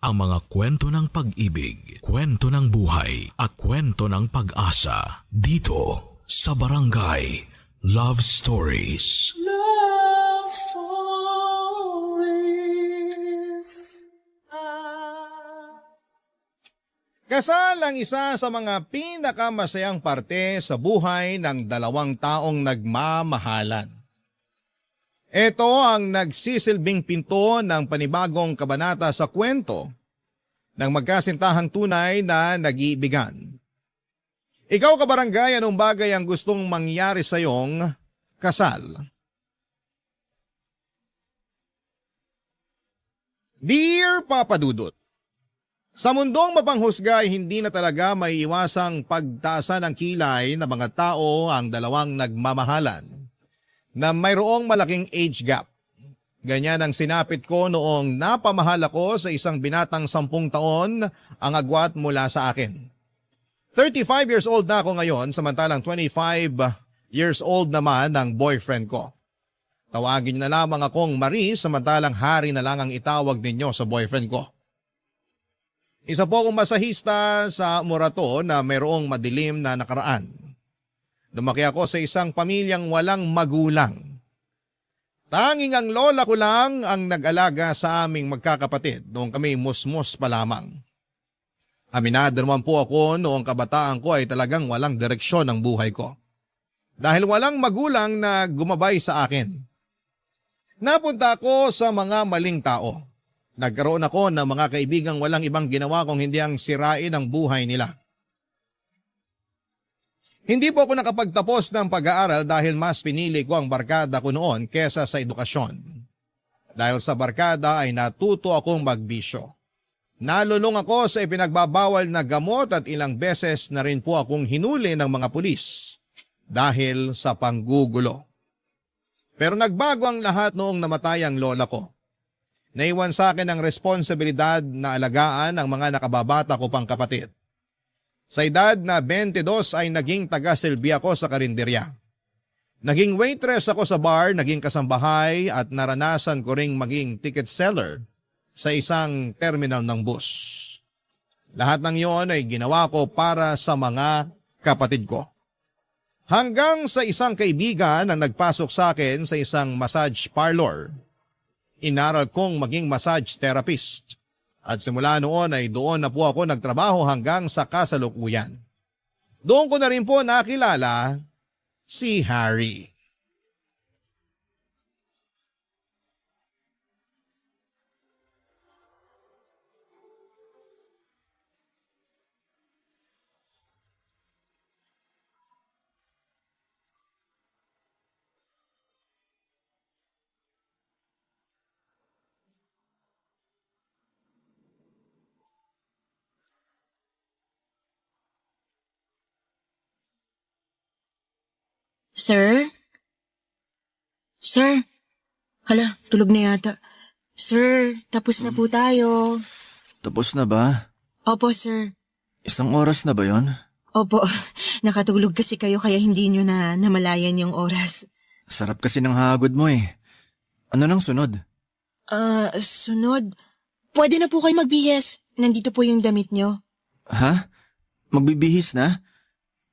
ang mga kwento ng pag-ibig, kwento ng buhay, at kwento ng pag-asa dito sa Barangay Love Stories. Love Stories. Kasal ang isa sa mga pinakamasayang parte sa buhay ng dalawang taong nagmamahalan. Ito ang nagsisilbing pinto ng panibagong kabanata sa kwento ng magkasintahang tunay na nag-iibigan. Ikaw kabarangay, anong bagay ang gustong mangyari sa iyong kasal? Dear Papa Dudut, sa mundong mapanghusga ay hindi na talaga may iwasang pagtaasan ng kilay ng mga tao ang dalawang nagmamahalan na mayroong malaking age gap. Ganyan ang sinapit ko noong napamahal ako sa isang binatang 10 taon ang agwat mula sa akin. 35 years old na ako ngayon, samantalang 25 years old naman ang boyfriend ko. Tawagin niyo na lamang akong Marie, samantalang Hari na lang ang itawag ninyo sa boyfriend ko. Isa po akong masahista sa Morato na mayroong madilim na nakaraan. Lumaki ako sa isang pamilyang walang magulang. Tanging ang lola ko lang ang nag-alaga sa aming magkakapatid noong kami musmos pa lamang. Aminado naman po ako noong kabataan ko ay talagang walang direksyon ang buhay ko. Dahil walang magulang na gumabay sa akin. Napunta ako sa mga maling tao. Nagkaroon ako ng mga kaibigang walang ibang ginawa kung hindi ang sirain ang buhay nila. Hindi po ako nakapagtapos ng pag-aaral dahil mas pinili ko ang barkada ko noon kesa sa edukasyon. Dahil sa barkada ay natuto akong magbisyo. Nalulong ako sa ipinagbabawal na gamot at ilang beses na rin po akong hinuli ng mga pulis dahil sa panggugulo. Pero nagbago ang lahat noong namatay ang lola ko. Naiwan sa akin ang responsibilidad na alagaan ang mga nakababata ko pang kapatid. Sa edad na 22 ay naging taga-silbi ako sa karinderya. Naging waitress ako sa bar, naging kasambahay at naranasan ko ring maging ticket seller sa isang terminal ng bus. Lahat ng iyon ay ginawa ko para sa mga kapatid ko. Hanggang sa isang kaibigan ang nagpasok sa akin sa isang massage parlor. Inaral kong maging massage therapist at simula noon ay doon na po ako nagtrabaho hanggang sa kasalukuyan. Doon ko na rin po nakilala si Harry. Sir? Sir? Hala, tulog na yata. Sir, tapos na po tayo. Tapos na ba? Opo, sir. 1 oras na ba yon? Opo, nakatulog kasi kayo kaya hindi nyo na namalayan yung oras. Sarap kasi ng hagod mo eh. Ano nang sunod? Sunod. Pwede na po kayo magbihis. Nandito po yung damit nyo. Ha? Magbibihis na?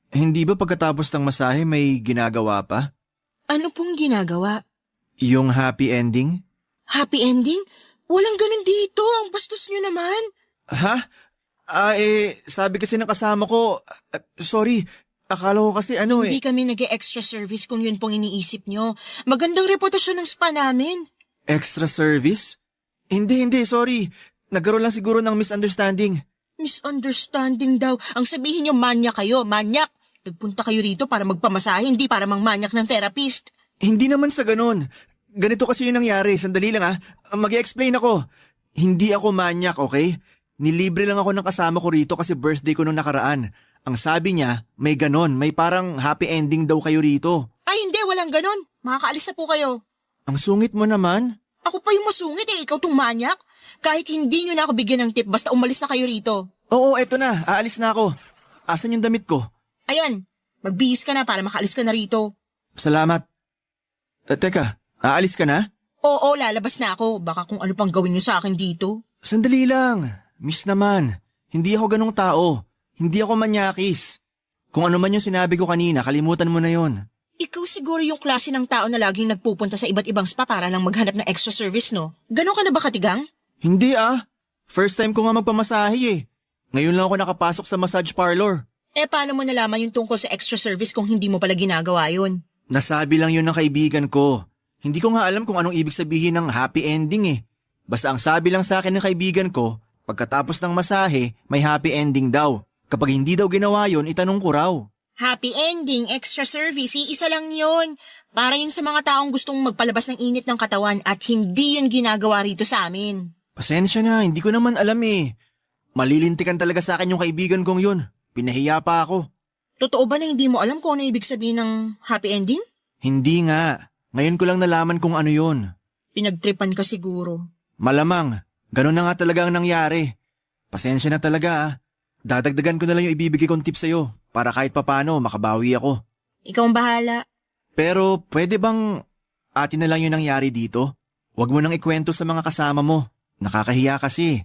Hindi ba pagkatapos ng masahe may ginagawa pa? Ano pong ginagawa? Yung happy ending? Happy ending? Walang ganun dito. Ang bastos nyo naman. Ha? Sabi kasi ng kasama ko, sorry, akala ko kasi Hindi kami nag-extra service kung yun pong iniisip nyo. Magandang reputasyon ng spa namin. Extra service? Hindi, sorry. Nagkaroon lang siguro ng misunderstanding. Misunderstanding daw. Ang sabihin nyo, manyak kayo, manyak. Nagpunta kayo rito para magpamasahe, hindi para mangmanyak ng therapist. Hindi naman sa ganun. Ganito kasi yung nangyari. Sandali lang Mag-i-explain ako. Hindi ako manyak, okay? Nilibre lang ako ng kasama ko rito kasi birthday ko nung nakaraan. Ang sabi niya, may ganon. May parang happy ending daw kayo rito. Ay hindi, walang ganon. Makakaalis na po kayo. Ang sungit mo naman. Ako pa yung masungit ikaw tong manyak. Kahit hindi nyo na ako bigyan ng tip, basta umalis na kayo rito. Oo, eto na. Aalis na ako. Asan yung damit ko? Ayan, magbihis ka na para makaalis ka na rito. Salamat. Teka, aalis ka na? Oo, lalabas na ako. Baka kung ano pang gawin nyo sa akin dito. Sandali lang. Miss naman. Hindi ako ganong tao. Hindi ako manyakis. Kung ano man yung sinabi ko kanina, kalimutan mo na yon. Ikaw siguro yung klase ng tao na laging nagpupunta sa iba't ibang spa para lang maghanap ng extra service, no? Ganon ka na ba katigang? Hindi ah. First time ko nga magpamasahe eh. Ngayon lang ako nakapasok sa massage parlor. Paano mo nalaman yung tungkol sa extra service kung hindi mo pala ginagawa yun? Nasabi lang yun ng kaibigan ko. Hindi ko nga alam kung anong ibig sabihin ng happy ending eh. Basta ang sabi lang sa akin ng kaibigan ko, pagkatapos ng masahe, may happy ending daw. Kapag hindi daw ginawa yun, itanong ko raw. Happy ending, extra service, isa lang yun. Para yun sa mga taong gustong magpalabas ng init ng katawan at hindi yun ginagawa rito sa amin. Pasensya na, hindi ko naman alam eh. Malilintikan talaga sa akin yung kaibigan kong yun. Pinahiya pa ako. Totoo ba na hindi mo alam kung ano ibig sabihin ng happy ending? Hindi nga. Ngayon ko lang nalaman kung ano yun. Pinagtripan ka siguro. Malamang, ganun na nga talaga ang nangyari. Pasensya na talaga ah. Dadagdagan ko na lang yung ibibigay kong tip sa'yo para kahit papano makabawi ako. Ikaw ang bahala. Pero pwede bang atin na lang yung nangyari dito? Huwag mo nang ikwento sa mga kasama mo. Nakakahiya kasi.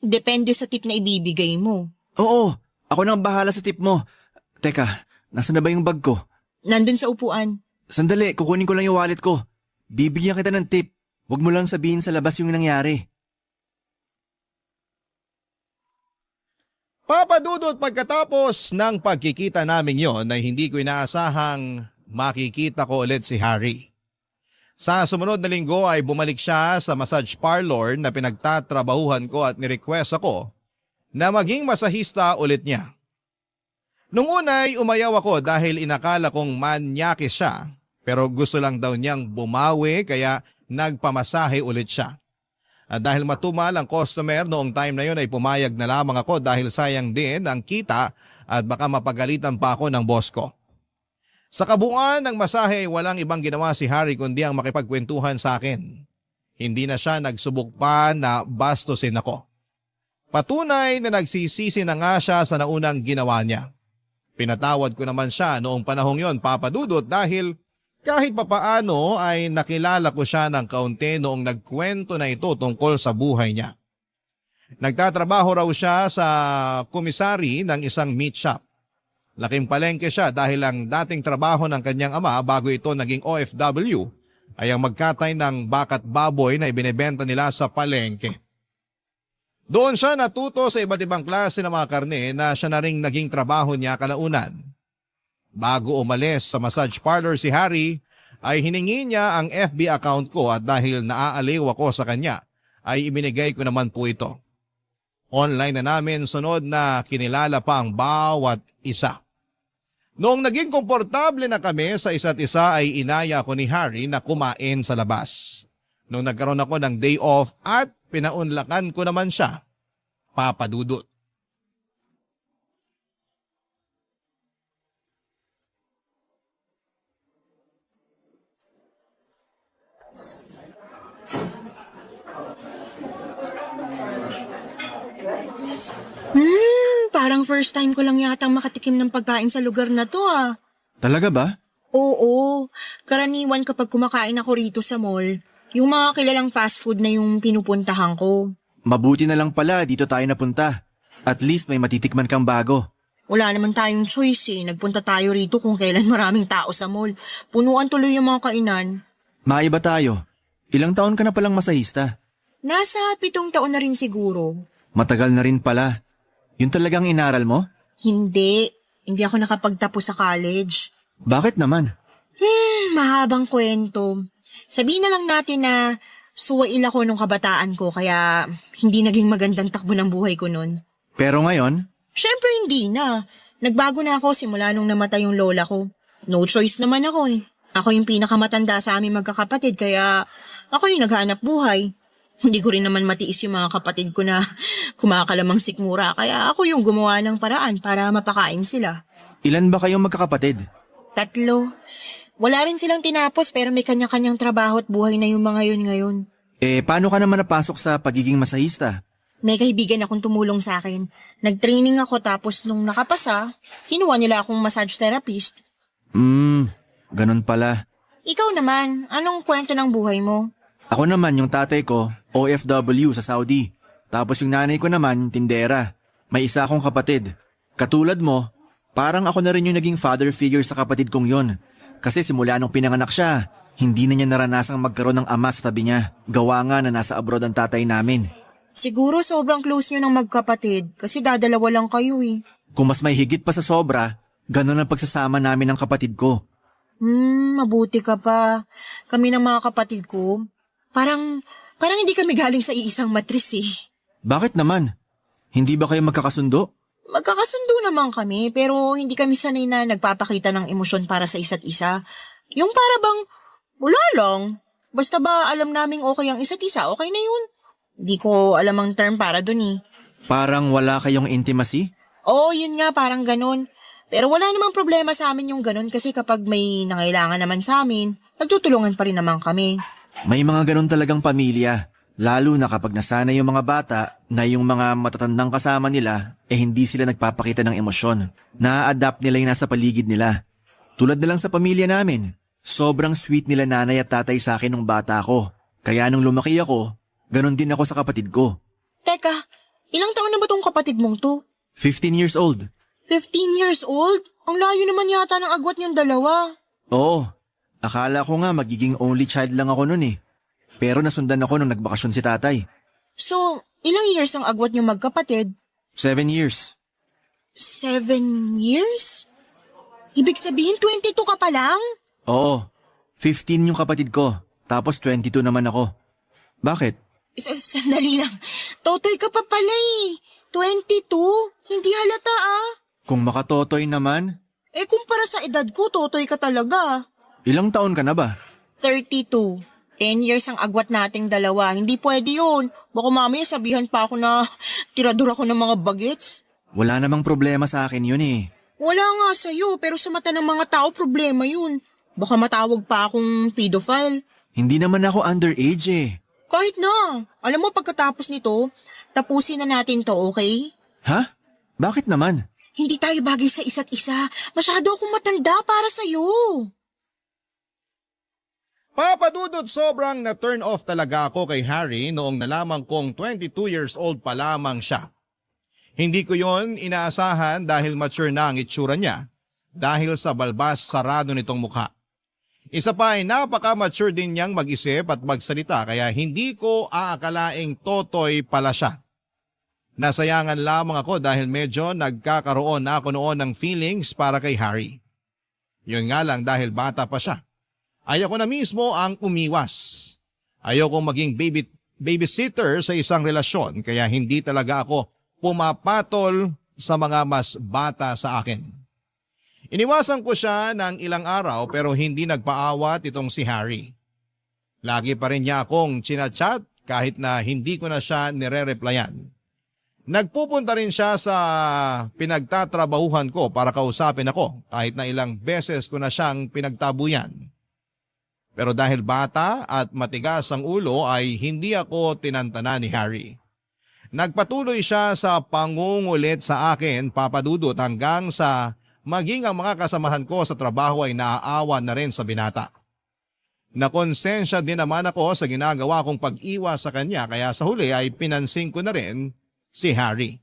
Depende sa tip na ibibigay mo. Oo, ako nang bahala sa tip mo. Teka, nasa na ba yung bag ko? Nandun sa upuan. Sandali, kukunin ko lang yung wallet ko. Bibigyan kita ng tip. Huwag mo lang sabihin sa labas yung nangyari. Papa Dudut, pagkatapos ng pagkikita namin yon ay hindi ko inaasahang makikita ko ulit si Harry. Sa sumunod na linggo ay bumalik siya sa massage parlor na pinagtatrabahuhan ko at nirequest ako na maging masahista ulit niya. Nung una ay umayaw ako dahil inakala kong manyakis siya, pero gusto lang daw niyang bumawi kaya nagpamasahe ulit siya. At dahil matumal ang customer noong time na yun ay pumayag na lamang ako dahil sayang din ang kita at baka mapagalitan pa ako ng boss ko. Sa kabuuan ng masahe walang ibang ginawa si Harry kundi ang makipagkwentuhan sa akin. Hindi na siya nagsubok pa na bastusin ako. Patunay na nagsisisi na nga siya sa naunang ginawa niya. Pinatawad ko naman siya noong panahong yon, Papa Dudut, dahil kahit papaano ay nakilala ko siya ng kaunti noong nagkwento na ito tungkol sa buhay niya. Nagtatrabaho raw siya sa komisari ng isang meat shop. Laking palengke siya dahil ang dating trabaho ng kanyang ama bago ito naging OFW ay ang magkatay ng bakat baboy na ibinebenta nila sa palengke. Doon siya natuto sa iba't ibang klase ng mga karne na siya na ring naging trabaho niya kalaunan. Bago umalis sa massage parlor si Harry, ay hiningi niya ang FB account ko at dahil naaaliw ako sa kanya, ay ibinigay ko naman po ito. Online na namin sunod na kinilala pa ang bawat isa. Noong naging komportable na kami sa isa't isa ay inaya ko ni Harry na kumain sa labas. Noong nagkaroon ako ng day off at pinaunlakan ko naman siya, Papa Dudut. Parang first time ko lang yatang makatikim ng pagkain sa lugar na to ah. Talaga ba? Oo, karaniwan kapag kumakain ako rito sa mall, yung mga kilalang fast food na yung pinupuntahan ko. Mabuti na lang pala dito tayo napunta. At least may matitikman kang bago. Wala naman tayong choice eh, nagpunta tayo rito kung kailan maraming tao sa mall. Punuan tuloy yung mga kainan. Maiba tayo. Ilang taon ka na palang masahista? Nasa 7 taon na rin siguro. Matagal na rin pala. Yun talagang inaral mo? Hindi ako nakapagtapos sa college. Bakit naman? Mahabang kwento. Sabihin na lang natin na suwail ako nung kabataan ko kaya hindi naging magandang takbo ng buhay ko nun. Pero ngayon? Syempre hindi na. Nagbago na ako simula nung namatay yung lola ko. No choice naman ako eh. Ako yung pinakamatanda sa aming magkakapatid kaya ako yung naghanap buhay. Hindi ko rin naman matiis yung mga kapatid ko na kumakalamang sikmura kaya ako yung gumawa ng paraan para mapakain sila. Ilan ba kayong magkakapatid? 3. Wala rin silang tinapos pero may kanya-kanyang trabaho at buhay na yung mga yun ngayon. Paano ka naman napasok sa pagiging masahista? May kaibigan akong tumulong sa akin. Nag-training ako tapos nung nakapasa, kinuha nila akong massage therapist. Ganun pala. Ikaw naman, anong kwento ng buhay mo? Ako naman yung tatay ko, OFW sa Saudi. Tapos yung nanay ko naman, tindera. May isa akong kapatid. Katulad mo, parang ako na rin yung naging father figure sa kapatid kong yon. Kasi simula nung pinanganak siya, hindi na niya naranasang magkaroon ng ama sa tabi niya. Gawa nga na nasa abroad ang tatay namin. Siguro sobrang close nyo ng magkapatid kasi dadalawa lang kayo eh. Kung mas may higit pa sa sobra, ganun ang pagsasama namin ng kapatid ko. Mabuti ka pa. Kami ng mga kapatid ko, parang hindi kami galing sa iisang matris eh. Bakit naman? Hindi ba kayo magkakasundo? Magkakasundo naman kami pero hindi kami sanay na nagpapakita ng emosyon para sa isa't isa. Yung para bang, wala lang. Basta ba alam naming okay ang isa't isa, okay na yun. Hindi ko alam ang term para dun eh. Parang wala kayong intimacy? Oo, yun nga, parang ganun. Pero wala namang problema sa amin yung ganun kasi kapag may nangailangan naman sa amin, nagtutulungan pa rin naman kami. May mga ganun talagang pamilya. Lalo na kapag nasanay yung mga bata na yung mga matatandang kasama nila hindi sila nagpapakita ng emosyon. Na-adapt nila yung nasa paligid nila. Tulad na lang sa pamilya namin. Sobrang sweet nila nanay at tatay sa akin nung bata ako. Kaya nung lumaki ako, ganun din ako sa kapatid ko. Teka, ilang taon na ba tong kapatid mong to? 15 years old. 15 years old? Ang layo naman yata ng agwat niyong dalawa. Oo, akala ko nga magiging only child lang ako nun eh. Pero nasundan ako nung nagbakasyon si tatay. So, ilang years ang agwat niyong magkapatid? 7 years. 7 years? Ibig sabihin 22 ka pa lang? Oo, 15 yung kapatid ko, tapos 22 naman ako. Bakit? Sandali lang. Totoy ka pa pala eh. 22? Hindi halata ah. Kung makatotoy naman? Kumpara sa edad ko, totoy ka talaga. Ilang taon ka na ba? 32. 10 years ang agwat nating dalawa. Hindi pwede yun. Baka mamaya sabihan pa ako na tirador ako ng mga bagets. Wala namang problema sa akin yun eh. Wala nga sa'yo, pero sa mata ng mga tao problema yun. Baka matawag pa akong pedophile. Hindi naman ako underage eh. Kahit na. Alam mo, pagkatapos nito, tapusin na natin to, okay? Ha? Bakit naman? Hindi tayo bagay sa isa't isa. Masyado akong matanda para sa'yo. Papadudot, sobrang na-turn off talaga ako kay Harry noong nalaman kong 22 years old pa lamang siya. Hindi ko yon inaasahan dahil mature na ang itsura niya dahil sa balbas sarado nitong mukha. Isa pa ay napaka-mature din niyang mag-isip at magsalita kaya hindi ko aakalaing totoy pala siya. Nasayangan lamang ako dahil medyo nagkakaroon na ako noon ng feelings para kay Harry. Yun nga lang dahil bata pa siya. Ayoko na mismo ang umiwas. Ayokong maging babysitter sa isang relasyon kaya hindi talaga ako pumapatol sa mga mas bata sa akin. Iniwasan ko siya ng ilang araw pero hindi nagpaawat itong si Harry. Lagi pa rin niya akong chinachat kahit na hindi ko na siya nire-replyan. Nagpupunta rin siya sa pinagtatrabahuhan ko para kausapin ako kahit na ilang beses ko na siyang pinagtabuyan. Pero dahil bata at matigas ang ulo ay hindi ako tinantana ni Harry. Nagpatuloy siya sa pangungulit sa akin, papadudot, hanggang sa maging ang mga kasamahan ko sa trabaho ay naaawa na rin sa binata. Nakonsensya din naman ako sa ginagawa kong pag-iwas sa kanya kaya sa huli ay pinansin ko na rin si Harry.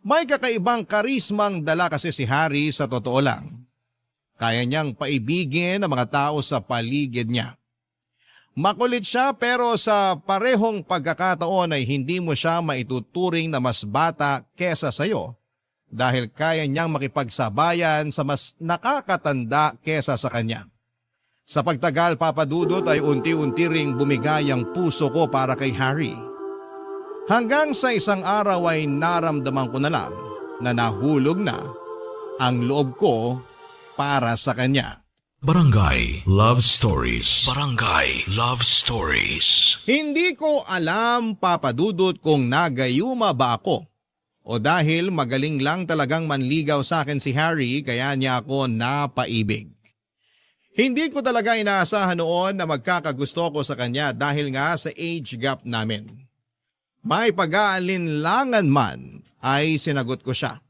May kakaibang karismang dala kasi si Harry sa totoo lang. Kaya niyang paibigin ang mga tao sa paligid niya. Makulit siya pero sa parehong pagkakataon ay hindi mo siya maituturing na mas bata kesa sayo dahil kaya niyang makipagsabayan sa mas nakakatanda kesa sa kanya. Sa pagtagal, papadudot, ay unti-unti ring bumigay ang puso ko para kay Harry. Hanggang sa isang araw ay naramdaman ko na lang na nahulog na ang loob ko para sa kanya. Barangay Love Stories. Barangay Love Stories. Hindi ko alam, papadudot, kung nagayuma ba ako o dahil magaling lang talagang manligaw sa akin si Harry kaya niya ako napaibig. Hindi ko talaga inaasahan noon na magkakagusto ko sa kanya dahil nga sa age gap namin. May pag-aalinlangan man ay sinagot ko siya.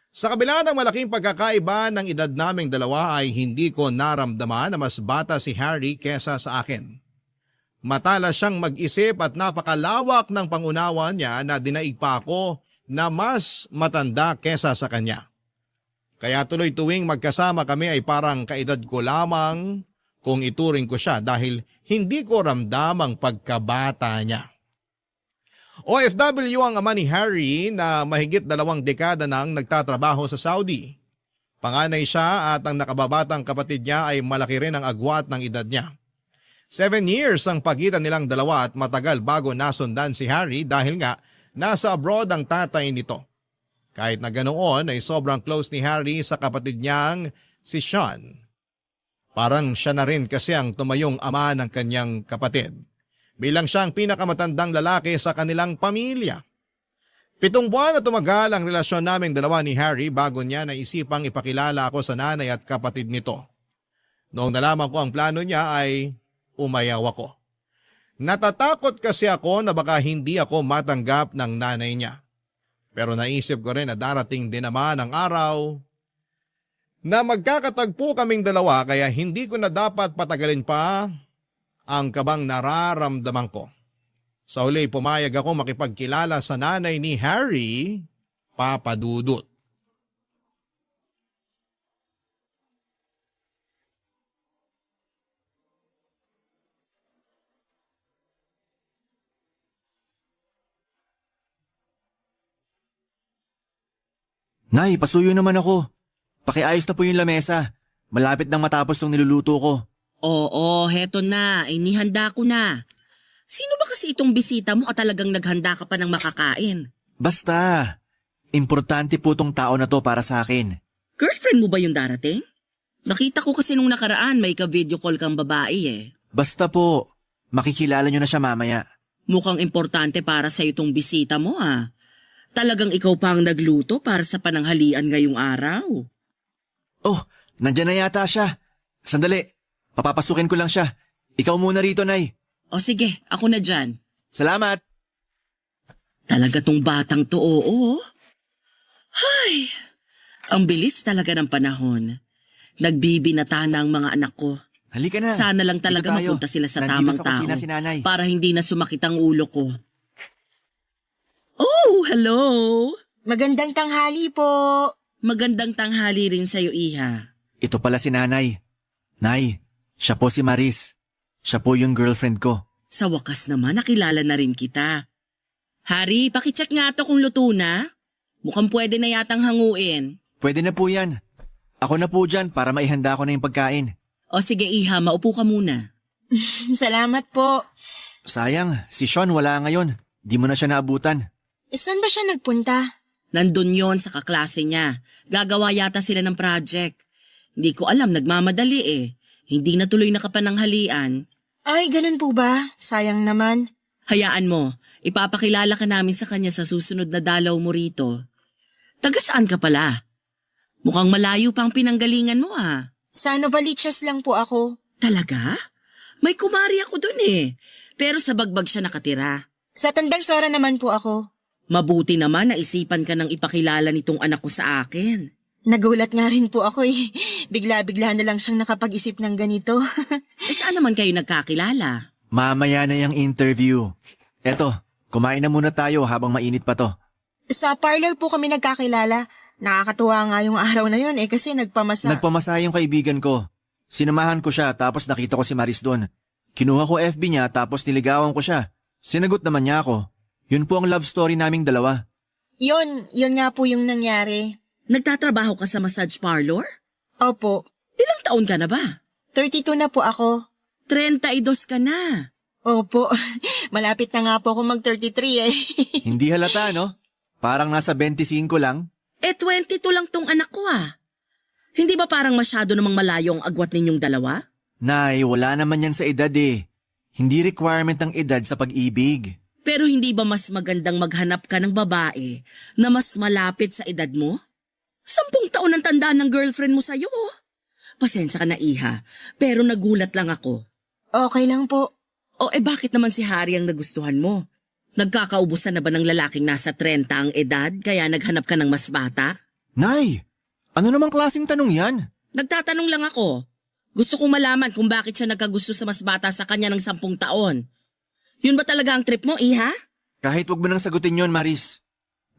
Sa kabila ng malaking pagkakaiba ng edad naming dalawa ay hindi ko naramdaman na mas bata si Harry kesa sa akin. Matalas siyang mag-isip at napakalawak ng pangunawa niya na dinaig pa ako na mas matanda kesa sa kanya. Kaya tuloy tuwing magkasama kami ay parang kaedad ko lamang kung ituring ko siya dahil hindi ko ramdam ang pagkabata niya. OFW ang ama ni Harry na mahigit 2 dekada nang nagtatrabaho sa Saudi. Panganay siya at ang nakababatang kapatid niya ay malaki rin ang agwat ng edad niya. 7 years ang pagitan nilang dalawa at matagal bago nasundan si Harry dahil nga nasa abroad ang tatay nito. Kahit na ganoon ay sobrang close ni Harry sa kapatid niyang si Sean. Parang siya na rin kasi ang tumayong ama ng kanyang kapatid. Bilang siyang pinakamatandang lalaki sa kanilang pamilya. 7 buwan na tumagal ang relasyon naming dalawa ni Harry bago niya naisipang ipakilala ako sa nanay at kapatid nito. Noong nalaman ko ang plano niya ay umayaw ako. Natatakot kasi ako na baka hindi ako matanggap ng nanay niya. Pero naisip ko rin na darating din naman ang araw na magkakatagpo kaming dalawa kaya hindi ko na dapat patagalin pa ang kabang nararamdaman ko. Sa huli pumayag ako makipagkilala sa nanay ni Harry, Papa Dudut. Nay, pasuyo naman ako. Pakiayos na po yung lamesa. Malapit nang matapos tong niluluto ko. Oo, heto na. Inihanda ko na. Sino ba kasi itong bisita mo at talagang naghanda ka pa ng makakain? Basta, importante po tong tao na to para sa akin. Girlfriend mo ba yung darating? Nakita ko kasi nung nakaraan may ka-video call kang babae eh. Basta po, makikilala nyo na siya mamaya. Mukhang importante para sa itong bisita mo ah. Talagang ikaw pa ang nagluto para sa pananghalian ngayong araw. Oh, nandyan na yata siya. Sandali, papapasukin ko lang siya. Ikaw muna rito, Nay. O sige, ako na dyan. Salamat. Talaga tong batang to, oo. Ay, ang bilis talaga ng panahon. Nagbibinata na ang mga anak ko. Halika na. Sana lang Dito talaga tayo. mapunta sila sa Nandito tamang sa kusina tao si Nanay. para hindi na sumakit ang ulo ko. Oh, hello! Magandang tanghali po. Magandang tanghali rin sa'yo, Iha. Ito pala si Nanay. Nay, siya po si Maris. Siya po yung girlfriend ko. Sa wakas naman, nakilala na rin kita. Hari, pakicheck nga to kung luto na. Mukhang pwede na yatang hanguin. Pwede na po yan. Ako na po dyan para maihanda ko na yung pagkain. O sige, Iha, maupo ka muna. Salamat po. Sayang, si Sean wala ngayon. Di mo na siya naabutan. Saan ba siya nagpunta? Nandun yon sa kaklase niya. Gagawa yata sila ng project. Hindi ko alam, nagmamadali eh. Hindi na tuloy nakapananghalian. Ay, ganun po ba? Sayang naman. Hayaan mo, ipapakilala ka namin sa kanya sa susunod na dalaw mo rito. Taga saan ka pala? Mukhang malayo pang pinanggalingan mo ah. Sa Novaliches lang po ako. Talaga? May kumari ako dun eh. Pero sa Bagbag siya nakatira. Sa Tandang Sora naman po ako. Mabuti naman na isipan ka ng ipakilala nitong anak ko sa akin. Nagulat nga rin po ako eh. Bigla-bigla na lang siyang nakapag-isip ng ganito. Eh saan naman kayo nagkakilala? Mamaya na yung interview. Eto, kumain na muna tayo habang mainit pa to. Sa parlor po kami nagkakilala. Nakakatuwa nga yung araw na yun eh kasi nagpamasa. Nagpamasa yung kaibigan ko. Sinamahan ko siya tapos nakita ko si Maris doon. Kinuha ko FB niya tapos niligawan ko siya. Sinagot naman niya ako. Yun po ang love story naming dalawa. Yun nga po yung nangyari. Nagtatrabaho ka sa massage parlor? Opo, Ilang taon ka na ba? 32 na po ako. 32 ka na. Opo, malapit na nga po ako mag-33 eh. Hindi halata, no? Parang nasa 25 lang. Eh 22 lang tong anak ko ah. Hindi ba parang masyado namang malayo ang agwat ninyong dalawa? Nay, wala naman yan sa edad eh. Hindi requirement ang edad sa pag-ibig. Pero hindi ba mas magandang maghanap ka ng babae na mas malapit sa edad mo? 10 taon ang tanda ng girlfriend mo sa'yo oh. Pasensya ka na Iha, pero nagulat lang ako. Okay lang po. O bakit naman si Harry ang nagustuhan mo? Nagkakaubusan na ba ng lalaking nasa 30 ang edad kaya naghanap ka ng mas bata? Nay, ano namang klaseng tanong yan? Nagtatanong lang ako. Gusto kong malaman kung bakit siya nagkagusto sa mas bata sa kanya ng 10 taon. Yun ba talaga ang trip mo, Iha? Kahit wag mo nang sagutin yon, Maris.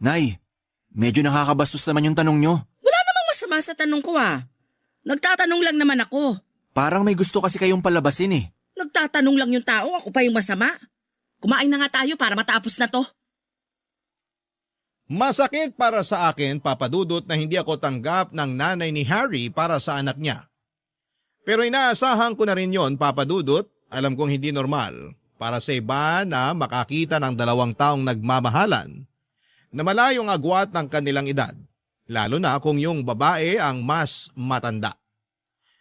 Nay, medyo nakakabastos naman yung tanong nyo. Wala namang masama sa tanong ko Nagtatanong lang naman ako. Parang may gusto kasi kayong palabasin eh. Nagtatanong lang yung tao, ako pa yung masama. Kumain na nga tayo para matapos na to. Masakit para sa akin, Papa Dudut, na hindi ako tanggap ng nanay ni Harry para sa anak niya. Pero inaasahan ko na rin yon, Papa Dudut. Alam kong hindi normal para sa iba na makakita ng 2 taong nagmamahalan na malayong agwat ng kanilang edad, lalo na kung yung babae ang mas matanda.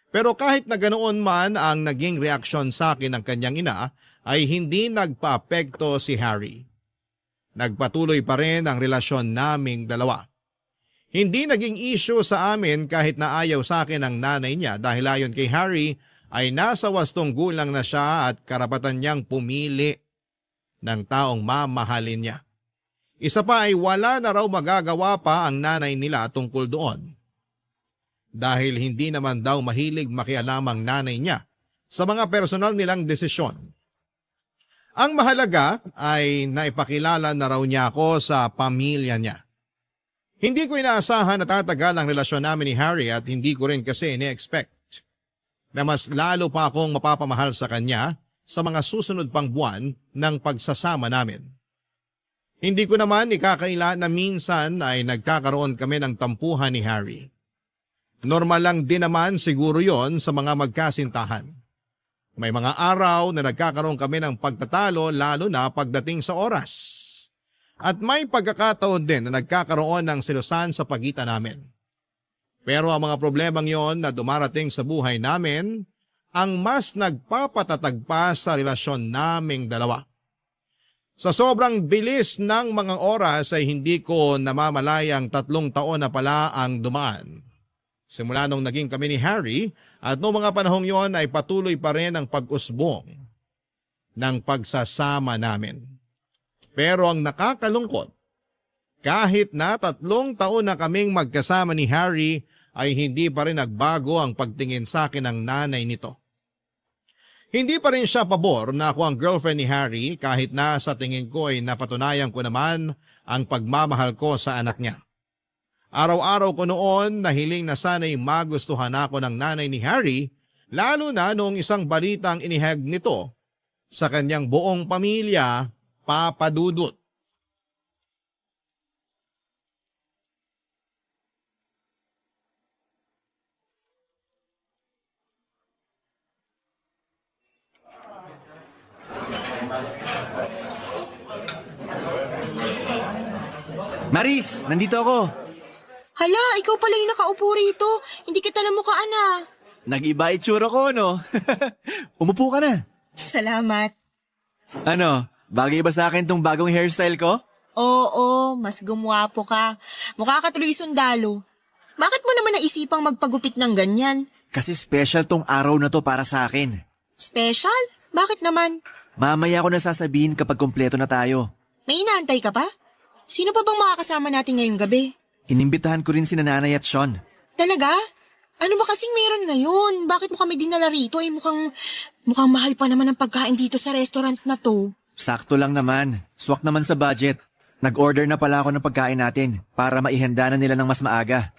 Pero kahit na ganoon man ang naging reaksyon sa akin ng kanyang ina, ay hindi nagpaapekto si Harry. Nagpatuloy pa rin ang relasyon naming dalawa. Hindi naging issue sa amin kahit na ayaw sa akin ang nanay niya dahil ayon kay Harry ay nasa 8 gulang na siya at karapatan niyang pumili ng taong mamahalin niya. Isa pa ay wala na raw magagawa pa ang nanay nila tungkol doon. Dahil hindi naman daw mahilig makialamang nanay niya sa mga personal nilang desisyon. Ang mahalaga ay naipakilala na raw niya ako sa pamilya niya. Hindi ko inaasahan na tatagal ang relasyon namin ni Harry at hindi ko rin kasi ini-expect na mas lalo pa akong mapapamahal sa kanya sa mga susunod pang buwan ng pagsasama namin. Hindi ko naman ikakaila na minsan ay nagkakaroon kami ng tampuhan ni Harry. Normal lang din naman siguro yon sa mga magkasintahan. May mga araw na nagkakaroon kami ng pagtatalo lalo na pagdating sa oras. At may pagkakataon din na nagkakaroon ng silusan sa pagitan namin. Pero ang mga problemang yon na dumarating sa buhay namin ang mas nagpapatatag pa sa relasyon naming dalawa. Sa sobrang bilis ng mga oras ay hindi ko namamalayang 3 taon na pala ang dumaan. Simula nung naging kami ni Harry at noong mga panahong yon ay patuloy pa rin ang pag-usbong ng pagsasama namin. Pero ang nakakalungkot, kahit na 3 taon na kaming magkasama ni Harry ay hindi pa rin nagbago ang pagtingin sa akin ng nanay nito. Hindi pa rin siya pabor na ako ang girlfriend ni Harry kahit na sa tingin ko ay napatunayan ko naman ang pagmamahal ko sa anak niya. Araw-araw ko noon nahiling na sana'y magustuhan ako ng nanay ni Harry, lalo na noong isang balitang inihag nito sa kanyang buong pamilya, Papa Dudut. Maris, nandito ako. Hala, ikaw pala yung nakaupo rito. Hindi kita namukhaan ah. Nag-iba itsura ko, no? Umupo ka na. Salamat. Ano, bagay ba sa akin tong bagong hairstyle ko? Oo, mas gumwapo ka. Mukha ka tuloy sundalo. Bakit mo naman naisipang magpagupit ng ganyan? Kasi special tong araw na to para sa akin. Special? Bakit naman? Mamaya ko na sasabihin kapag kompleto na tayo. May inaantay ka pa? Sino pa bang makakasama natin ngayong gabi? Inimbitahan ko rin si Nanay at Sean. Talaga? Ano ba kasing meron ngayon? Bakit mo kami dinala rito? Mukhang mahal pa naman ang pagkain dito sa restaurant na to. Sakto lang naman. Swak naman sa budget. Nag-order na pala ako ng pagkain natin para maihanda na nila ng mas maaga.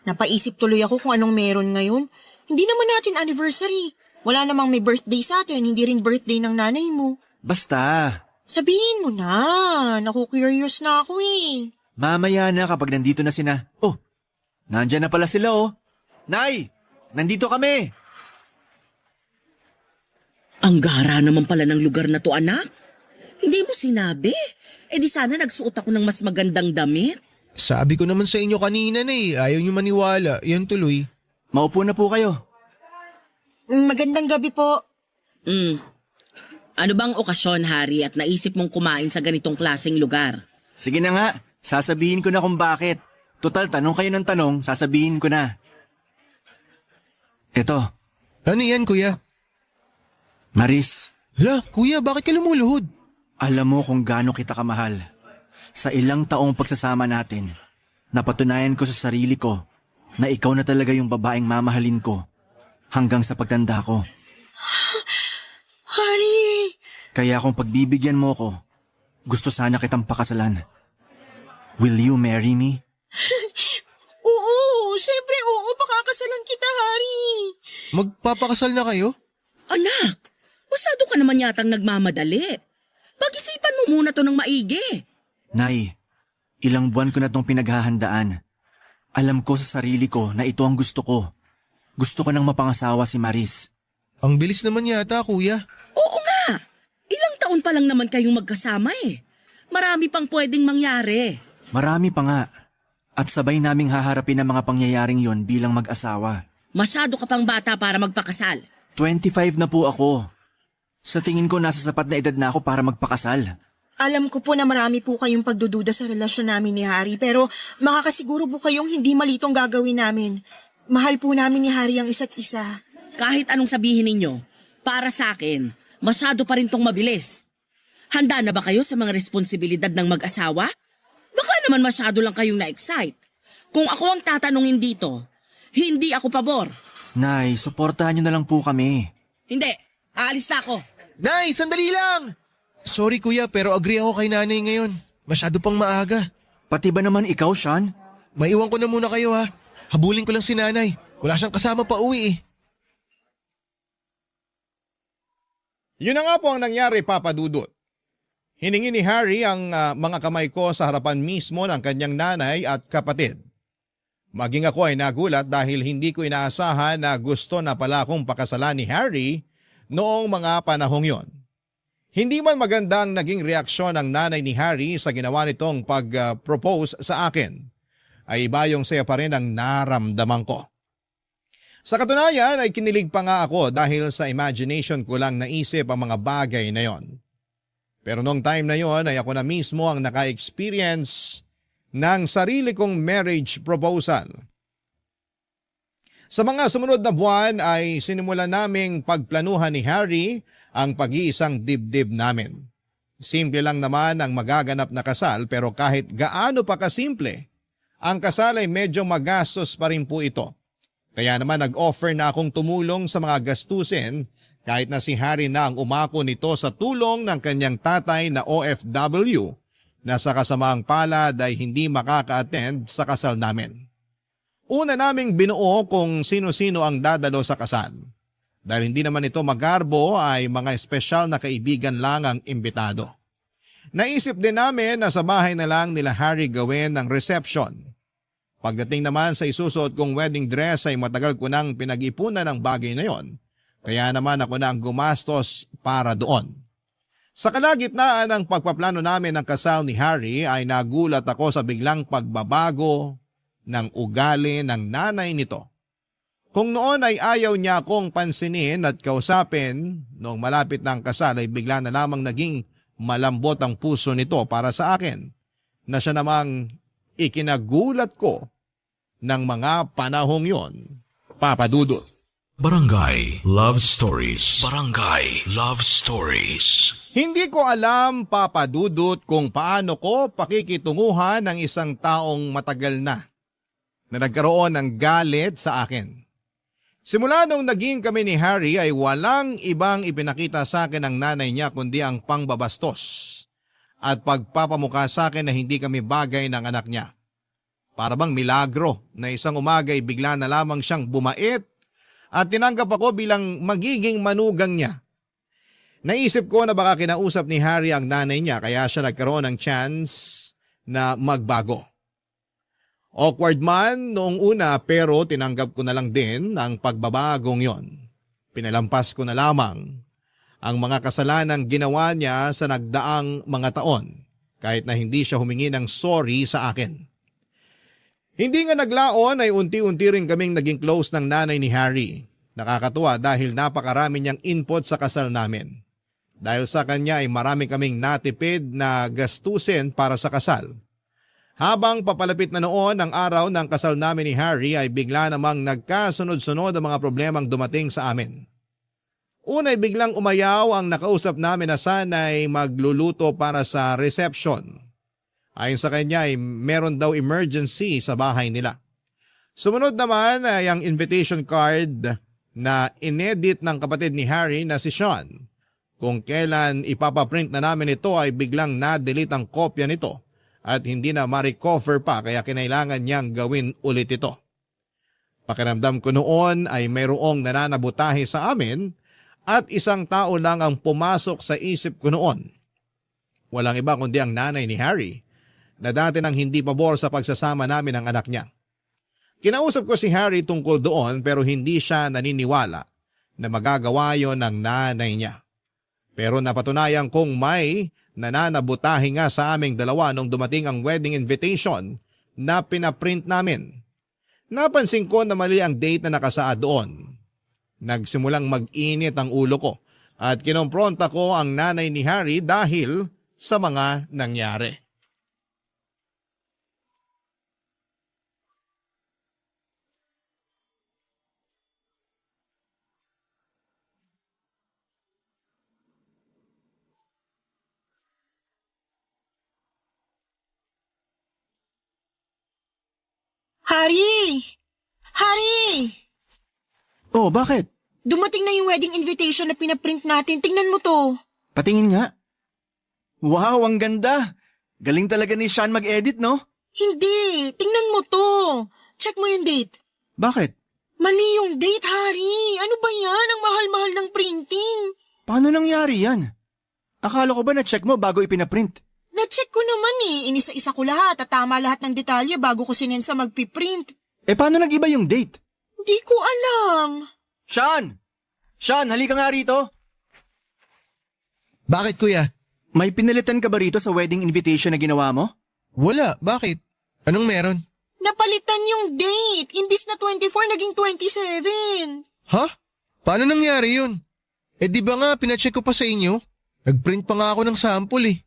Napaisip tuloy ako kung anong meron ngayon. Hindi naman natin anniversary. Wala namang may birthday sa atin, hindi rin birthday ng nanay mo. Basta. Sabihin mo na. Naku-curious na ako eh. Mamaya na kapag nandito na sina. Oh, nandyan na pala sila oh. Nay, nandito kami. Ang gara naman pala ng lugar na to, anak. Hindi mo sinabi. Eh di sana nagsuot ako ng mas magandang damit. Sabi ko naman sa inyo kanina na eh. Ayaw nyo maniwala. Yan tuloy. Maupo na po kayo. Magandang gabi po. Ano bang okasyon, Harry, at naisip mong kumain sa ganitong klaseng lugar? Sige na nga, sasabihin ko na kung bakit. Total, tanong kayo ng tanong, sasabihin ko na. Eto. Ano yan, kuya? Maris. Hala, kuya, bakit ka lumuluhod? Alam mo kung gaano kita kamahal. Sa ilang taong pagsasama natin, napatunayan ko sa sarili ko na ikaw na talaga yung babaeng mamahalin ko. hanggang sa pagtanda ko. Harry! Kaya kung pagbibigyan mo ko, gusto sana kitang pakasalan. Will you marry me? Oo, syempre oo, pakakasalan kita, Harry. Magpapakasal na kayo? Anak, masyado ka naman yatang nagmamadali. Pag-isipan mo muna to ng maigi. Nay, ilang buwan ko na tong pinaghahandaan. Alam ko sa sarili ko na ito ang gusto ko. Gusto ko nang mapangasawa si Maris. Ang bilis naman yata, kuya. Oo nga, ilang taon pa lang naman kayong magkasama eh. Marami pang pwedeng mangyari. Marami pa nga. At sabay naming haharapin ang mga pangyayaring yon bilang mag-asawa. Masyado ka pang bata para magpakasal. 25 na po ako. Sa tingin ko nasa sapat na edad na ako para magpakasal. Alam ko po na marami po kayong pagdududa sa relasyon namin ni Harry, pero makakasiguro po kayong hindi malitong gagawin namin. Mahal po namin ni Harry ang isa't isa. Kahit anong sabihin ninyo, para sa akin, masyado pa rin tong mabilis. Handa na ba kayo sa mga responsibilidad ng mag-asawa? Baka naman masyado lang kayong na-excite. Kung ako ang tatanungin dito, hindi ako pabor. Nay, suportahan niyo na lang po kami. Hindi, aalis na ako. Nay, sandali lang! Sorry kuya, pero agree ako kay nanay ngayon. Masyado pang maaga. Pati ba naman ikaw, Sean? Maiwan ko na muna kayo ha. Habulin ko lang si nanay. Wala siyang kasama pa uwi eh. Yun na nga po ang nangyari, Papa Dudut. Hiningi ni Harry ang mga kamay ko sa harapan mismo ng kanyang nanay at kapatid. Maging ako ay nagulat dahil hindi ko inaasahan na gusto na pala akong pakasalan ni Harry noong mga panahong yon. Hindi man maganda ang naging reaksyon ng nanay ni Harry sa ginawa nitong pag-propose sa akin, ay iba yung saya pa rin ang naramdaman ko. Sa katunayan ay kinilig pa nga ako dahil sa imagination ko lang naisip ang mga bagay na yon. Pero noong time na yon ay ako na mismo ang naka-experience ng sarili kong marriage proposal. Sa mga sumunod na buwan ay sinimulan naming pagplanuhan ni Harry ang pag-iisang dibdib namin. Simple lang naman ang magaganap na kasal pero kahit gaano pa kasimple, ang kasal ay medyo magastos pa rin po ito. Kaya naman nag-offer na akong tumulong sa mga gastusin kahit na si Harry na ang umako nito sa tulong ng kanyang tatay na OFW na sa kasamaang palad ay hindi makaka-attend sa kasal namin. Una naming binuo kung sino-sino ang dadalo sa kasal. Dahil hindi naman ito magarbo ay mga espesyal na kaibigan lang ang imbitado. Naisip din namin na sa bahay na lang nila Harry gawin ng reception. Pagdating naman sa isusuot kong wedding dress ay matagal ko nang pinag-ipunan ng bagay na yon. Kaya naman ako na ang gumastos para doon. Sa kalagitnaan ng pagpaplano namin ng kasal ni Harry ay nagulat ako sa biglang pagbabago ng ugali ng nanay nito. Kung noon ay ayaw niya akong pansinin at kausapin, noong malapit na ang kasal ay bigla na lamang naging malambot ang puso nito para sa akin, na siya namang ikinagulat ko ng mga panahong yon, Papa Dudut. Barangay Love Stories. Barangay Love Stories. Hindi ko alam, Papa Dudut, kung paano ko pakikitunguhan ng isang taong matagal na nagkaroon ng galit sa akin. Simula nung naging kami ni Harry ay walang ibang ipinakita sa akin ng nanay niya kundi ang pangbabastos at pagpapamukha sa akin na hindi kami bagay ng anak niya. Para bang milagro na isang umaga ay bigla na lamang siyang bumait at tinanggap ako bilang magiging manugang niya. Naisip ko na baka kinausap ni Harry ang nanay niya kaya siya nagkaroon ng chance na magbago. Awkward man noong una pero tinanggap ko na lang din ang pagbabagong yon. Pinalampas ko na lamang ang mga kasalanang ginawa niya sa nagdaang mga taon kahit na hindi siya humingi ng sorry sa akin. Hindi nga naglaon ay unti-unti rin kaming naging close ng nanay ni Harry. Nakakatuwa dahil napakarami niyang input sa kasal namin. Dahil sa kanya ay marami kaming natipid na gastusin para sa kasal. Habang papalapit na noon ang araw ng kasal namin ni Harry ay bigla namang nagkasunod-sunod ang mga problemang dumating sa amin. Una'y biglang umayaw ang nakausap namin na sana'y magluluto para sa reception. Ayon sa kanya ay meron daw emergency sa bahay nila. Sumunod naman ay ang invitation card na inedit ng kapatid ni Harry na si Sean. Kung kailan ipapaprint na namin ito ay biglang na-delete ang kopya nito at hindi na ma-recover pa kaya kinailangan niyang gawin ulit ito. Pakiramdam ko noon ay mayroong nananabutahe sa amin at isang tao lang ang pumasok sa isip ko noon. Walang iba kundi ang nanay ni Harry na dati nang hindi pabor sa pagsasama namin ng anak niya. Kinausap ko si Harry tungkol doon pero hindi siya naniniwala na magagawa yon ng nanay niya. Pero napatunayan kong may nananabutahe nga sa aming dalawa nung dumating ang wedding invitation na pinaprint namin. Napansin ko na mali ang date na nakasaad doon. Nagsimulang mag-init ang ulo ko at kinompronta ko ang nanay ni Harry dahil sa mga nangyari. Harry! Harry! Oh, bakit? Dumating na yung wedding invitation na pinaprint natin. Tingnan mo to. Patingin nga. Wow, ang ganda! Galing talaga ni Sean mag-edit, no? Hindi. Tingnan mo to. Check mo yung date. Bakit? Mali yung date, Harry. Ano ba yan? Ang mahal-mahal ng printing. Paano nangyari yan? Akala ko ba na-check mo bago ipinaprint? Na-check ko naman eh. Inisa-isa ko lahat at tama lahat ng detalye bago ko sinend sa magpiprint. Eh paano nag-iba yung date? Di ko alam. Sean! Sean, halika nga rito. Bakit kuya? May pinalitan ka ba rito sa wedding invitation na ginawa mo? Wala, bakit? Anong meron? Napalitan yung date. Imbis na 24, naging 27. Ha? Paano nangyari yun? Eh di ba nga pinacheck ko pa sa inyo? Nagprint pa nga ako ng sample eh.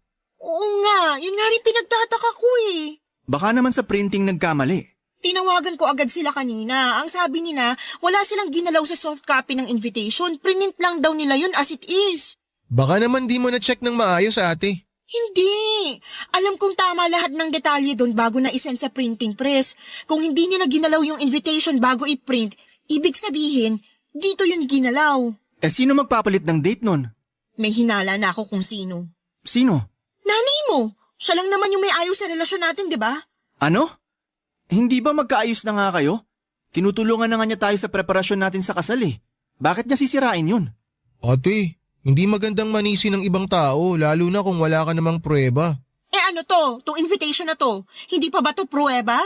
Oo nga, yun nga rin pinagtataka ko eh. Baka naman sa printing nagkamali. Tinawagan ko agad sila kanina. Ang sabi nila, wala silang ginalaw sa soft copy ng invitation. Print lang daw nila yun as it is. Baka naman di mo na-check ng maayos ate. Hindi. Alam kong tama lahat ng detalye doon bago na isend sa printing press. Kung hindi nila ginalaw yung invitation bago i-print, ibig sabihin, dito yun ginalaw. Eh sino magpapalit ng date nun? May hinala na ako kung sino. Sino? Nanay mo. Siya lang naman yung may ayos sa relasyon natin, di ba? Ano? Hindi ba magkaayos na nga kayo? Tinutulungan na nga niya tayo sa preparasyon natin sa kasal eh. Bakit niya sisirain yun? Ate, hindi magandang manisi ng ibang tao lalo na kung wala ka namang pruweba. Eh ano to? Tong invitation na to? Hindi pa ba to pruweba?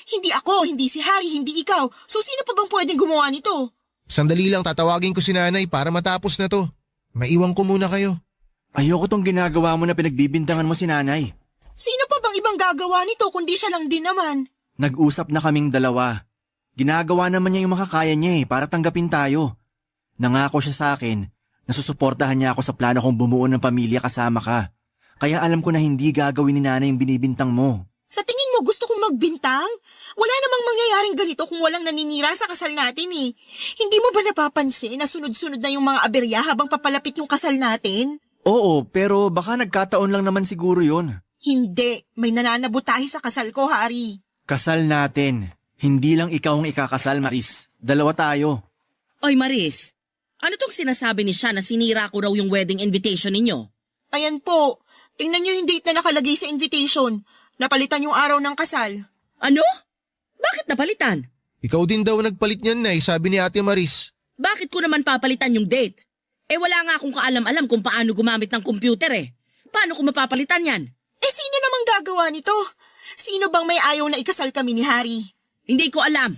Hindi ako, hindi si Harry, hindi ikaw. So sino pa bang pwedeng gumawa nito? Sandali lang tatawagin ko si nanay para matapos na to. Maiwan ko muna kayo. Ayoko tong ginagawa mo na pinagbibintangan mo si nanay. Sino pa bang ibang gagawa nito kundi siya lang din naman? Nag-usap na kaming dalawa. Ginagawa naman niya yung makakaya niya para tanggapin tayo. Nangako siya sa akin na susuportahan niya ako sa plano kong bumuo ng pamilya kasama ka. Kaya alam ko na hindi gagawin ni nanay yung binibintang mo. Sa tingin mo gusto kong magbintang? Wala namang mangyayaring ganito kung walang naninira sa kasal natin eh. Hindi mo ba napapansin na sunod-sunod na yung mga aberya habang papalapit yung kasal natin? Oo, pero baka nagkataon lang naman siguro yun. Hindi. May nananabutahe sa kasal ko, Harry. Kasal natin. Hindi lang ikaw ang ikakasal, Maris. Dalawa tayo. Oy Maris, ano tong sinasabi ni siya na sinira ko raw yung wedding invitation ninyo? Ayan po. Tingnan niyo yung date na nakalagay sa invitation. Napalitan yung araw ng kasal. Ano? Bakit napalitan? Ikaw din daw nagpalit niyan nay, sabi ni Ate Maris. Bakit ko naman papalitan yung date? Eh wala nga akong kaalam-alam kung paano gumamit ng computer eh. Paano ko mapapalitan yan? Eh sino namang gagawa nito? Sino bang may ayaw na ikasal kami ni Harry? Hindi ko alam.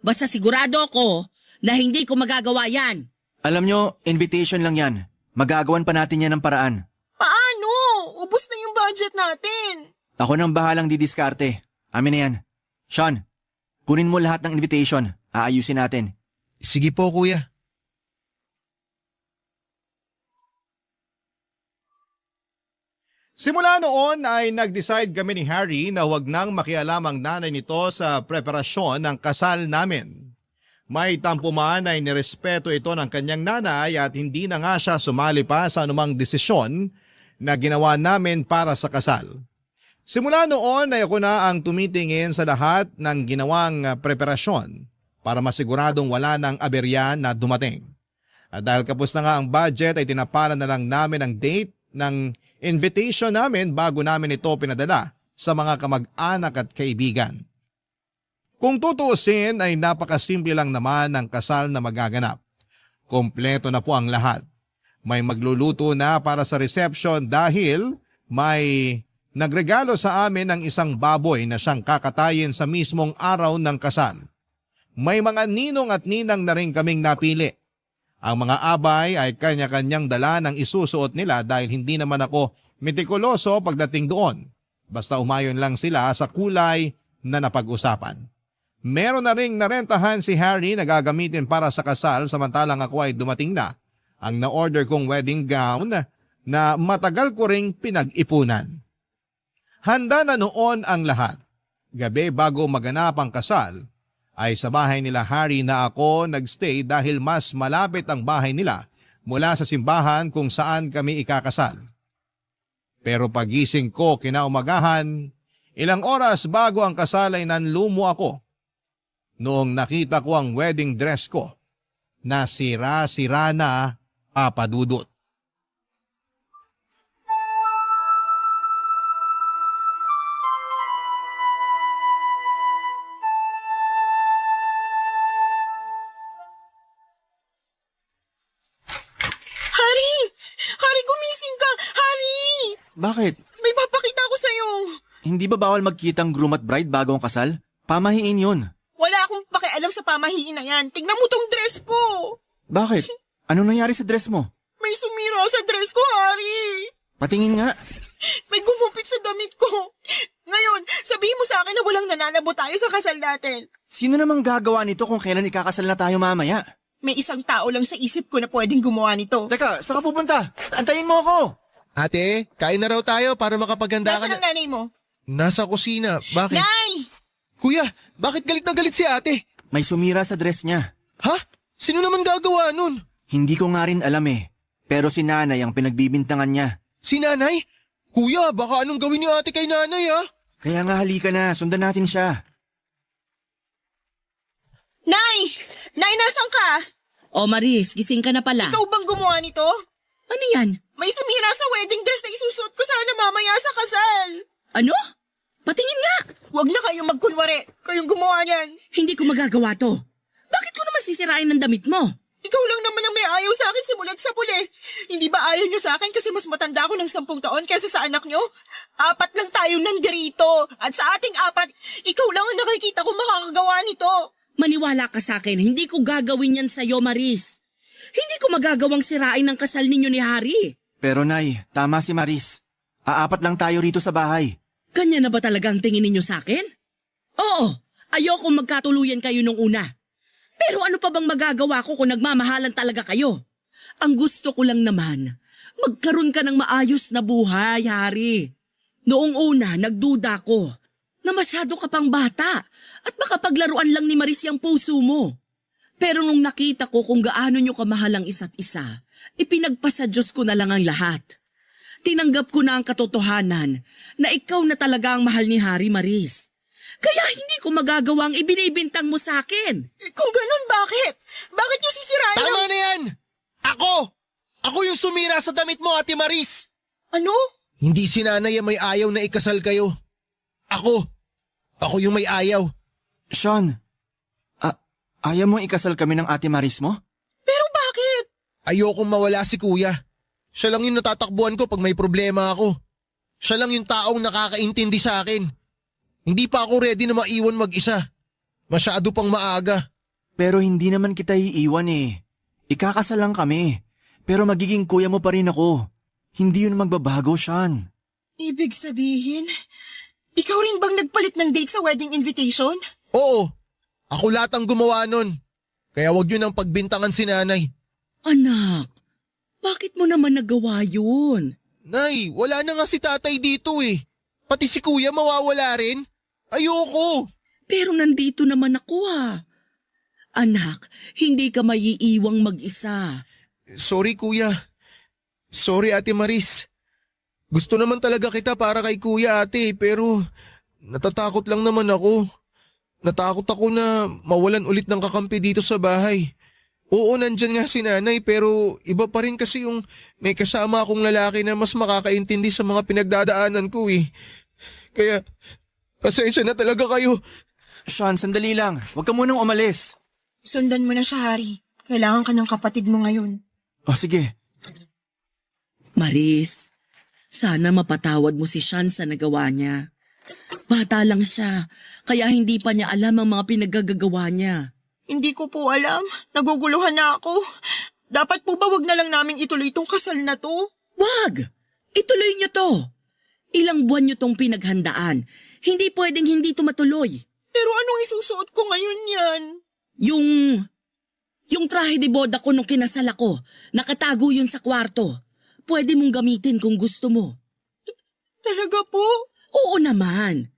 Basta sigurado ako na hindi ko magagawa yan. Alam nyo, invitation lang yan. Magagawan pa natin yan ng paraan. Paano? Ubus na yung budget natin. Ako nang bahalang didiskarte. Amin na yan. Sean, kunin mo lahat ng invitation. Aayusin natin. Sige po kuya. Simula noon ay nag-decide kami ni Harry na huwag nang makialam ang nanay nito sa preparasyon ng kasal namin. May tampo man ay nirespeto ito ng kanyang nanay at hindi na nga siya sumali pa sa anumang desisyon na ginawa namin para sa kasal. Simula noon ay ako na ang tumitingin sa lahat ng ginawang preparasyon. para masiguradong wala ng aberya na dumating. At dahil kapos na nga ang budget ay tinaparan na lang namin ang date ng invitation namin bago namin ito pinadala sa mga kamag-anak at kaibigan. Kung tutuusin ay napakasimple lang naman ang kasal na magaganap. Kompleto na po ang lahat. May magluluto na para sa reception dahil may nagregalo sa amin ng isang baboy na siyang kakatayin sa mismong araw ng kasal. May mga ninong at ninang na rin kaming napili. Ang mga abay ay kanya-kanyang dala ng isusuot nila dahil hindi naman ako metikuloso pagdating doon. Basta umayon lang sila sa kulay na napag-usapan. Meron na ring narentahan si Harry na gagamitin para sa kasal samantalang ako ay dumating na ang na-order kong wedding gown na matagal ko ring pinag-ipunan. Handa na noon ang lahat. Gabi bago maganap ang kasal ay sa bahay nila Harry na ako nagstay dahil mas malapit ang bahay nila mula sa simbahan kung saan kami ikakasal. Pero pagising ko kinaumagahan, ilang oras bago ang kasal ay nanlumo ako. Noong nakita ko ang wedding dress ko, na sira-sira na, Papa Dudut. Harry! Harry, gumising ka! Harry! Bakit? May papakita ko sa'yo. Hindi ba bawal magkitang groom at bride bago ang kasal? Pamahiin yun. Wala akong pakialam sa pamahiin na yan. Tingnan mo tong dress ko. Bakit? Anong nangyari sa dress mo? May sumira sa dress ko, Harry. Patingin nga. May gumupit sa damit ko. Ngayon, sabihin mo sa akin na walang nananabo tayo sa kasal natin. Sino namang gagawa nito kung kailan ikakasal na tayo mamaya? May isang tao lang sa isip ko na pwedeng gumawa nito. Teka, saan ka pupunta? Antayin mo ako! Ate, kain na raw tayo para makapaganda ka Nasaan na. ang nanay mo? Nasa kusina. Bakit? Nay! Kuya, bakit galit na galit si ate? May sumira sa dress niya. Ha? Sino naman gagawa nun? Hindi ko nga rin alam eh. Pero si nanay ang pinagbibintangan niya. Si nanay? Kuya, baka anong gawin ni ate kay nanay ha? Kaya nga halika na, sundan natin siya. Nay! Nay, nasan ka? O Maris, gising ka na pala. Ikaw bang gumawa nito? Ano yan? May sumira sa wedding dress na isusuot ko sana mamaya sa kasal. Ano? Patingin nga! Huwag na kayong magkunwari. Kayong gumawa niyan. Hindi ko magagawa to. Bakit ko naman sisirain ng damit mo? Ikaw lang naman ang may ayaw sa akin simulat sa puli. Hindi ba ayaw niyo sa akin kasi mas matanda ako ng 10 taon kaysa sa anak niyo? 4 lang tayo nandirito. At sa ating 4, ikaw lang ang nakikita ko makakagawa nito. Maniwala ka sa akin, hindi ko gagawin yan sa'yo, Maris. Hindi ko magagawang sirain ng kasal ninyo ni Harry. Pero nay, tama si Maris. 4 lang tayo rito sa bahay. Kanya na ba talaga ang tingin ninyo sa akin? Oo, ayoko magkatuluyan kayo nung una. Pero ano pa bang magagawa ko kung nagmamahalan talaga kayo? Ang gusto ko lang naman, magkaroon ka ng maayos na buhay, Harry. Noong una, nagduda ko na masyado ka pang bata at baka paglaruan lang ni Maris yung puso mo. Pero nung nakita ko kung gaano nyo kamahal ang isa't isa, ipinagpasa Diyos ko na lang ang lahat. Tinanggap ko na ang katotohanan na ikaw na talaga ang mahal ni Harry, Maris. Kaya hindi ko magagawang ibinibintang mo sa akin. Kung ganun, bakit? Bakit niyo sisirain Tama ang... na yan! Ako yung sumira sa damit mo, Ate Maris! Ano? Hindi si nanay ang may ayaw na ikasal kayo. Ako yung may ayaw. Sean, ayaw mo ikasal kami ng Ate Maris mo? Pero bakit? Ayokong mawala si kuya. Siya lang yung natatakbuhan ko pag may problema ako. Siya lang yung taong nakakaintindi sa akin. Hindi pa ako ready na maiwan mag-isa. Masyado pang maaga. Pero hindi naman kita iiwan eh. Ikakasal lang kami. Pero magiging kuya mo pa rin ako. Hindi yun magbabago, Sean. Ibig sabihin, ikaw rin bang nagpalit ng date sa wedding invitation? Oo, ako lahat ang gumawa nun. Kaya wag yun ang pagbintangan si nanay. Anak, bakit mo naman nagawa yun? Nay, wala na nga si tatay dito eh. Pati si kuya mawawala rin. Ayoko. Pero nandito naman ako Anak, hindi ka maiiwang mag-isa. Sorry kuya. Sorry Ate Maris. Gusto naman talaga kita para kay kuya ate pero natatakot lang naman ako. natakot ako na mawalan ulit ng kakampi dito sa bahay. Oo, nandyan nga si nanay pero iba pa rin kasi yung may kasama akong lalaki na mas makakaintindi sa mga pinagdadaanan ko eh. Kaya, pasensya na talaga kayo. Sean, sandali lang. Huwag ka munang umalis. Sundan mo na siya, Harry. Kailangan ka ng kapatid mo ngayon. O sige. Maris, sana mapatawad mo si Sean sa nagawa niya. Bata lang siya, kaya hindi pa niya alam ang mga pinaggagawa niya. Hindi ko po alam. Naguguluhan na ako. Dapat po ba wag na lang naming ituloy itong kasal na to? Wag! Ituloy niyo to. Ilang buwan niyo tong pinaghandaan. Hindi pwedeng hindi to matuloy. Pero anong isusuot ko ngayon yan? Yung trahe de boda ko nung kinasal ako, nakatago yun sa kwarto. Pwede mong gamitin kung gusto mo. Talaga po? Oo naman.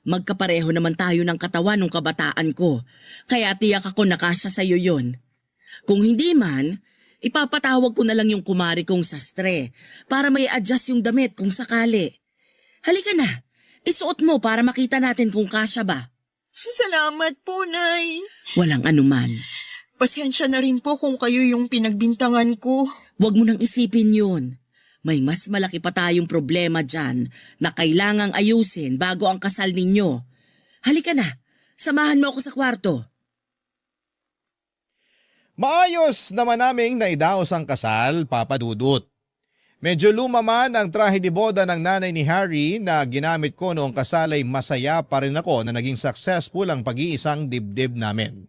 Magkapareho naman tayo ng katawan nung kabataan ko. Kaya tiyak ako nakasya sa'yo yun. Kung hindi man, ipapatawag ko na lang yung kumari kong sastre para may adjust yung damit kung sakali. Halika na, isuot mo para makita natin kung kasya ba. Salamat po, Nay. Walang anuman. Pasensya na rin po kung kayo yung pinagbintangan ko. Huwag mo nang isipin yun. May mas malaki pa tayong problema dyan na kailangang ayusin bago ang kasal ninyo. Halika na, samahan mo ako sa kwarto. Maayos naman naming naidaos ang kasal, Papa Dudut. Medyo luma man ang trahe de boda ng nanay ni Harry na ginamit ko noong kasal ay masaya pa rin ako na naging successful ang pag-iisang dibdib namin.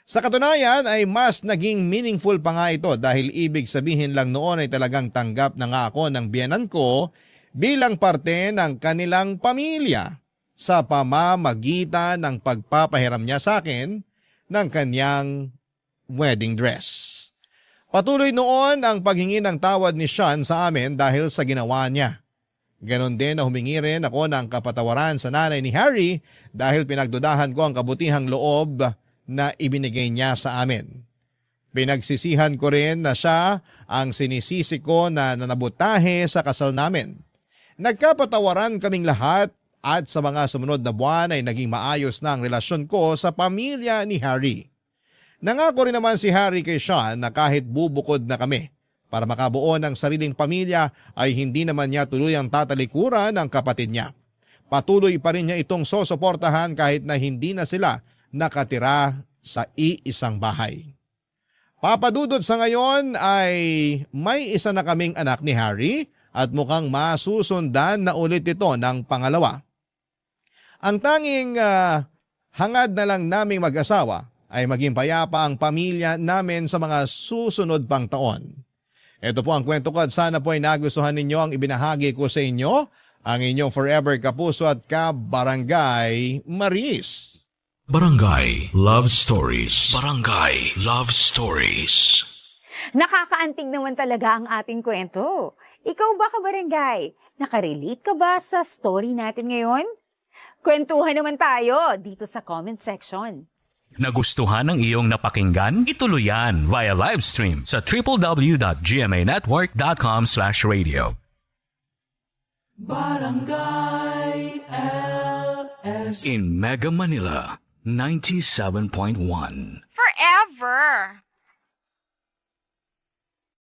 Sa katunayan ay mas naging meaningful pa nga ito dahil ibig sabihin lang noon ay talagang tanggap na nga ako ng biyenan ko bilang parte ng kanilang pamilya sa pamamagitan ng pagpapahiram niya sa akin ng kanyang wedding dress. Patuloy noon ang paghingi ng tawad ni Sean sa amin dahil sa ginawa niya. Ganon din na humingi rin ako ng kapatawaran sa nanay ni Harry dahil pinagdudahan ko ang kabutihang loob na ibinigay niya sa amin. Pinagsisihan ko rin na siya ang sinisisi ko na nanabutahe sa kasal namin. Nagkapatawaran kaming lahat at sa mga sumunod na buwan ay naging maayos na ang relasyon ko sa pamilya ni Harry. Nangako rin naman si Harry kay Sean na kahit bubukod na kami para makabuo ng sariling pamilya ay hindi naman niya tuluyang tatalikuran ng kapatid niya. Patuloy pa rin niya itong sosuportahan kahit na hindi na sila nakatira sa iisang bahay. Papadudod sa ngayon ay may isa na kaming anak ni Harry at mukhang masusundan na ulit ito ng pangalawa. Ang tanging hangad na lang naming mag-asawa ay maging payapa ang pamilya namin sa mga susunod pang taon. Ito po ang kwento ko at sana po ay nagustuhan ninyo ang ibinahagi ko sa inyo, ang inyong forever kapuso at kabarangay Maris. Barangay Love Stories. Barangay Love Stories. Nakakaantig naman talaga ang ating kwento. Ikaw ba, kabarangay? Nakarelate ka ba sa story natin ngayon? Kwentuhan naman tayo dito sa comment section. Nagustuhan ng iyong napakinggan? Ituloy yan via live stream sa www.gmanetwork.com/radio. Barangay LS In Mega Manila, 97.1. Forever.